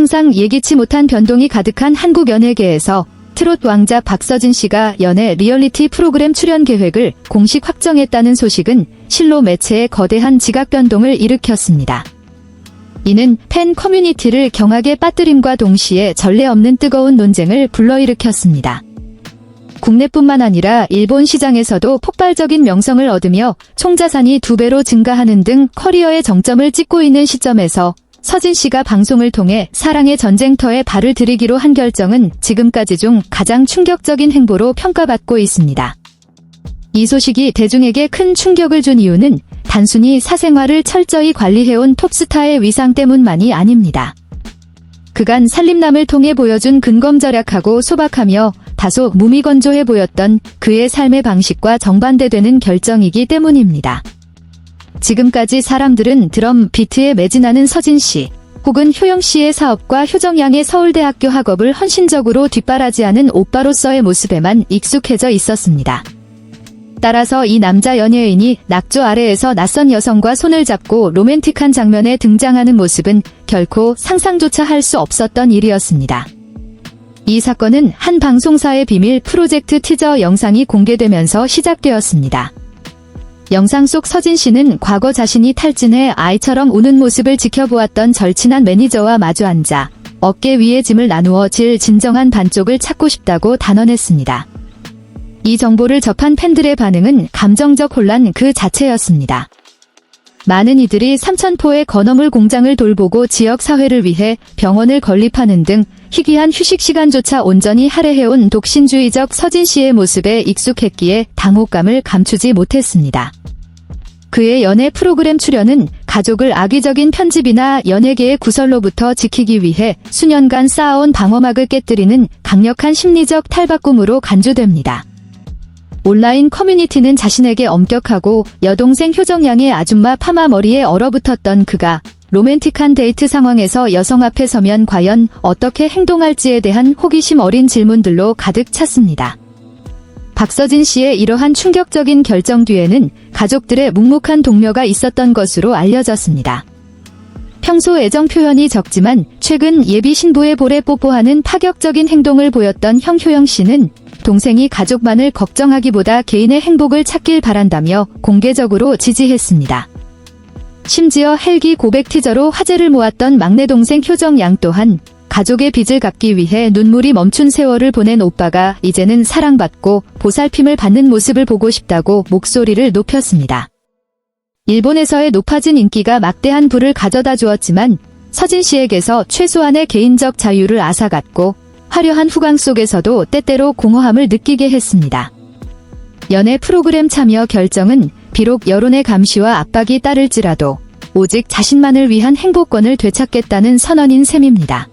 항상 예기치 못한 변동이 가득한 한국 연예계에서 트롯 왕자 박서진 씨가 연예 리얼리티 프로그램 출연 계획을 공식 확정했다는 소식은 실로 매체에 거대한 지각 변동을 일으켰습니다. 이는 팬 커뮤니티를 경악에 빠뜨림과 동시에 전례 없는 뜨거운 논쟁을 불러일으켰습니다. 국내뿐만 아니라 일본 시장에서도 폭발적인 명성을 얻으며 총자산이 2배로 증가하는 등 커리어의 정점을 찍고 있는 시점에서 서진 씨가 방송을 통해 사랑의 전쟁터에 발을 들이기로 한 결정은 지금까지 중 가장 충격적인 행보로 평가받고 있습니다. 이 소식이 대중에게 큰 충격을 준 이유는 단순히 사생활을 철저히 관리해온 톱스타의 위상 때문만이 아닙니다. 그간 살림남을 통해 보여준 근검절약하고 소박하며 다소 무미건조해 보였던 그의 삶의 방식과 정반대되는 결정이기 때문입니다. 지금까지 사람들은 드럼 비트에 매진하는 서진 씨, 혹은 효영 씨의 사업과 효정 양의 서울대학교 학업을 헌신적으로 뒷바라지하는 오빠로서의 모습에만 익숙해져 있었습니다. 따라서 이 남자 연예인이 낙조 아래에서 낯선 여성과 손을 잡고 로맨틱한 장면에 등장하는 모습은 결코 상상조차 할 수 없었던 일이었습니다. 이 사건은 한 방송사의 비밀 프로젝트 티저 영상이 공개되면서 시작되었습니다. 영상 속 서진 씨는 과거 자신이 탈진해 아이처럼 우는 모습을 지켜보았던 절친한 매니저와 마주 앉아 어깨 위에 짐을 나누어 질 진정한 반쪽을 찾고 싶다고 단언했습니다. 이 정보를 접한 팬들의 반응은 감정적 혼란 그 자체였습니다. 많은 이들이 삼천포의 건어물 공장을 돌보고 지역 사회를 위해 병원을 건립하는 등 희귀한 휴식 시간조차 온전히 할애해온 독신주의적 서진 씨의 모습에 익숙했기에 당혹감을 감추지 못했습니다. 그의 연예 프로그램 출연은 가족을 악의적인 편집이나 연예계의 구설로부터 지키기 위해 수년간 쌓아온 방어막을 깨뜨리는 강력한 심리적 탈바꿈으로 간주됩니다. 온라인 커뮤니티는 자신에게 엄격하고 여동생 효정 양의 아줌마 파마 머리에 얼어붙었던 그가 로맨틱한 데이트 상황에서 여성 앞에 서면 과연 어떻게 행동할지에 대한 호기심 어린 질문들로 가득 찼습니다. 박서진 씨의 이러한 충격적인 결정 뒤에는 가족들의 묵묵한 동료가 있었던 것으로 알려졌습니다. 평소 애정 표현이 적지만 최근 예비 신부의 볼에 뽀뽀하는 파격적인 행동을 보였던 형 효영 씨는 동생이 가족만을 걱정하기보다 개인의 행복을 찾길 바란다며 공개적으로 지지했습니다. 심지어 헬기 고백 티저로 화제를 모았던 막내 동생 효정 양 또한 가족의 빚을 갚기 위해 눈물이 멈춘 세월을 보낸 오빠가 이제는 사랑받고 보살핌을 받는 모습을 보고 싶다고 목소리를 높였습니다. 일본에서의 높아진 인기가 막대한 부를 가져다 주었지만 서진 씨에게서 최소한의 개인적 자유를 앗아갔고 화려한 후광 속에서도 때때로 공허함을 느끼게 했습니다. 연예 프로그램 참여 결정은 비록 여론의 감시와 압박이 따를지라도 오직 자신만을 위한 행복권을 되찾겠다는 선언인 셈입니다.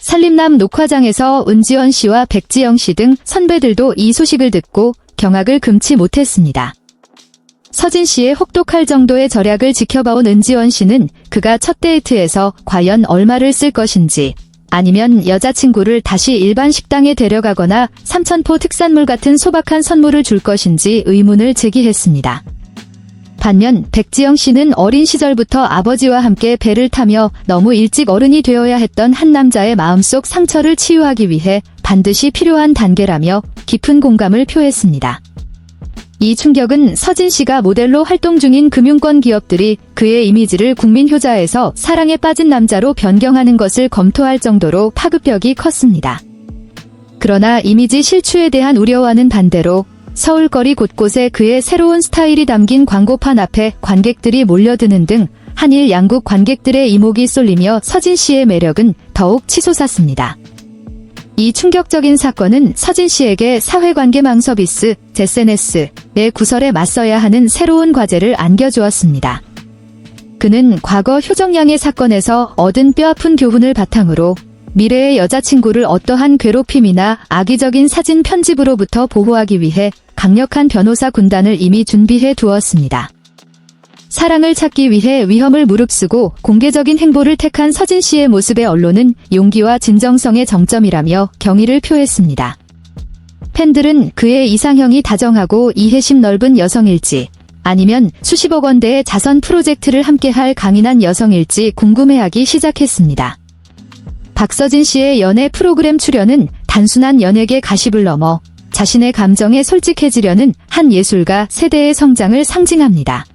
살림남 녹화장에서 은지원 씨와 백지영 씨 등 선배들도 이 소식을 듣고 경악을 금치 못했습니다. 서진 씨의 혹독할 정도의 절약을 지켜봐온 은지원 씨는 그가 첫 데이트에서 과연 얼마를 쓸 것인지 아니면 여자친구를 다시 일반 식당에 데려가거나 삼천포 특산물 같은 소박한 선물을 줄 것인지 의문을 제기했습니다. 반면 백지영 씨는 어린 시절부터 아버지와 함께 배를 타며 너무 일찍 어른이 되어야 했던 한 남자의 마음속 상처를 치유하기 위해 반드시 필요한 단계라며 깊은 공감을 표했습니다. 이 충격은 서진 씨가 모델로 활동 중인 금융권 기업들이 그의 이미지를 국민 효자에서 사랑에 빠진 남자로 변경하는 것을 검토할 정도로 파급력이 컸습니다. 그러나 이미지 실추에 대한 우려와는 반대로 서울거리 곳곳에 그의 새로운 스타일이 담긴 광고판 앞에 관객들이 몰려드는 등 한일 양국 관객들의 이목이 쏠리며 서진 씨의 매력은 더욱 치솟았습니다. 이 충격적인 사건은 서진 씨에게 사회관계망 서비스, SNS의 구설에 맞서야 하는 새로운 과제를 안겨주었습니다. 그는 과거 효정 양의 사건에서 얻은 뼈아픈 교훈을 바탕으로 미래의 여자친구를 어떠한 괴롭힘이나 악의적인 사진 편집으로부터 보호하기 위해 강력한 변호사 군단을 이미 준비해 두었습니다. 사랑을 찾기 위해 위험을 무릅쓰고 공개적인 행보를 택한 서진 씨의 모습에 언론은 용기와 진정성의 정점이라며 경의를 표했습니다. 팬들은 그의 이상형이 다정하고 이해심 넓은 여성일지 아니면 수십억 원대의 자선 프로젝트를 함께할 강인한 여성일지 궁금해하기 시작했습니다. 박서진 씨의 연애 프로그램 출연은 단순한 연예계 가십을 넘어 자신의 감정에 솔직해지려는 한 예술가 세대의 성장을 상징합니다.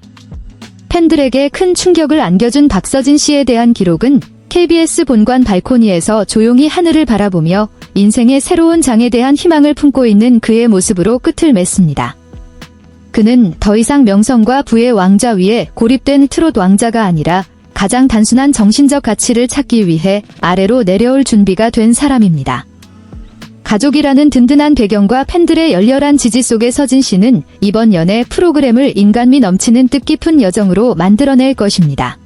팬들에게 큰 충격을 안겨준 박서진 씨에 대한 기록은 KBS 본관 발코니에서 조용히 하늘을 바라보며 인생의 새로운 장에 대한 희망을 품고 있는 그의 모습으로 끝을 맺습니다. 그는 더 이상 명성과 부의 왕좌 위에 고립된 트롯 왕자가 아니라 가장 단순한 정신적 가치를 찾기 위해 아래로 내려올 준비가 된 사람입니다. 가족이라는 든든한 배경과 팬들의 열렬한 지지 속에 서진 씨는 이번 연애 프로그램을 인간미 넘치는 뜻깊은 여정으로 만들어낼 것입니다.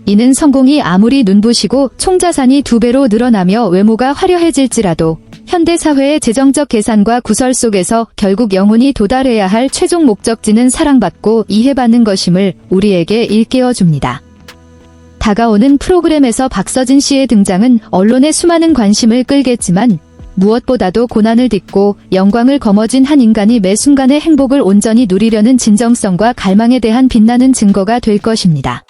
이는 성공이 아무리 눈부시고 총자산이 2배로 늘어나며 외모가 화려해질지라도 현대사회의 재정적 계산과 구설 속에서 결국 영혼이 도달해야 할 최종 목적지는 사랑받고 이해받는 것임을 우리에게 일깨워줍니다. 다가오는 프로그램에서 박서진 씨의 등장은 언론의 수많은 관심을 끌겠지만 무엇보다도 고난을 딛고 영광을 거머쥔 한 인간이 매 순간의 행복을 온전히 누리려는 진정성과 갈망에 대한 빛나는 증거가 될 것입니다.